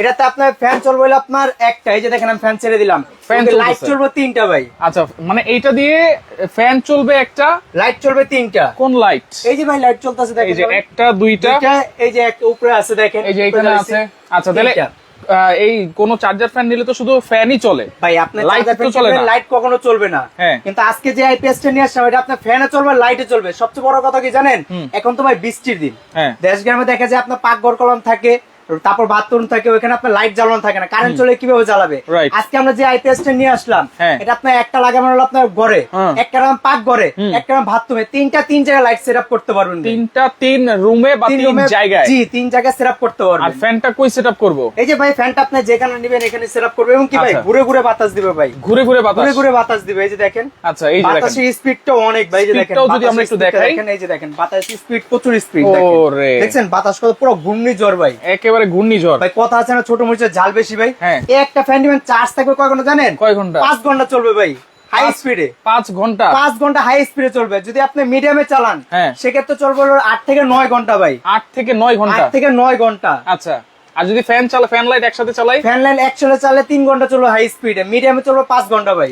এটাতে আপনার ফ্যান চলবে হলো আপনার একটা, এই যে দেখেন আমি ফ্যান ছেড়ে দিলাম, ফ্যান লাইট চলবে তিনটা ভাই। আচ্ছা, মানে এইটা দিয়ে ফ্যান চলবে একটা, লাইট চলবে তিনটা। কোন লাইট? এই যে ভাই লাইট চলতেছে দেখেন, এই যে একটা দুইটা, এই যে একটা উপরে আছে দেখেন, এই যে এখানে আছে। আচ্ছা, তাহলে এই কোন চার্জার ফ্যান নিলে তো শুধু ফ্যানই চলে ভাই, আপনার লাইট তো চলে না, লাইট কখনো চলবে না। কিন্তু আজকে যে আইপিএসটা নিয়ে আসলাম এটা আপনার ফ্যানে চলবে, লাইটে চলবে। সবচেয়ে বড় কথা কি জানেন, এখন তো ভাই বৃষ্টির দিন, দেশ গ্রামে দেখা যায় আপনার পাকঘর কলম থাকে, তারপর বাথরুম থাকে, ওইখানে আপনার লাইট জ্বালানো থাকে না, কারেন্ট চলে কিভাবে জ্বালাবে? আজকে আমরা যে আইপিএসটা নিয়ে আসলাম এটা আপনার একটা লাগানো হলো আপনার ঘরে, একটা রাম পাক ঘরে, একটা রাম বাথরুমে, তিন জায়গায় লাইট সেটআপ করতে পারবেন। তিন রুমে বা তিন জায়গায়? জি, 3 জায়গায় সেটআপ করতে পারবেন। আর ফ্যানটা কই সেটআপ করব? এই যে ভাই ফ্যানটা আপনি যেখানে নেবেন এখানে সেটআপ করবে, এবং কি ভাই ঘুরে ঘুরে বাতাস দিবে ভাই, ঘুরে ঘুরে বাতাস দিবে। এই যে দেখেন, আচ্ছা, এই যে দেখেন বাতাসের স্পিডটা অনেক ভাই, এই যে দেখেন যদি আমরা একটু দেখাই, এই যে দেখেন বাতাসের স্পিড প্রচুর স্পিড দেখেন। ওরে দেখছেন বাতাস কত পুরো ঘূর্ণিঝড় ভাই, একেবারে ঘূর্ণিঝড় ভাই। কথা আছে না ছোট মরিচের ঝাল বেশি ভাই। এই একটা ফ্যান দিবেন চার্জ থাকবে কয় ঘন্টা জানেন? কয় ঘন্টা? 5 ঘন্টা চলবে ভাই, হাই স্পিডে 5 ঘন্টা। 5 ঘন্টা হাই স্পিডে চলবে। যদি আপনি মিডিয়ামে চালান সেক্ষেত্রে চলবে 8 থেকে 9 ঘন্টা ভাই। 8 থেকে 9 ঘন্টা? 8 থেকে 9 ঘন্টা। আচ্ছা, আর যদি ফ্যান লাইট একসাথে চালাই? ফ্যান লাইট একসাথে চালালে 3 ঘন্টা চলবে হাই স্পিডে, মিডিয়ামে চলবে 5 ঘন্টা ভাই।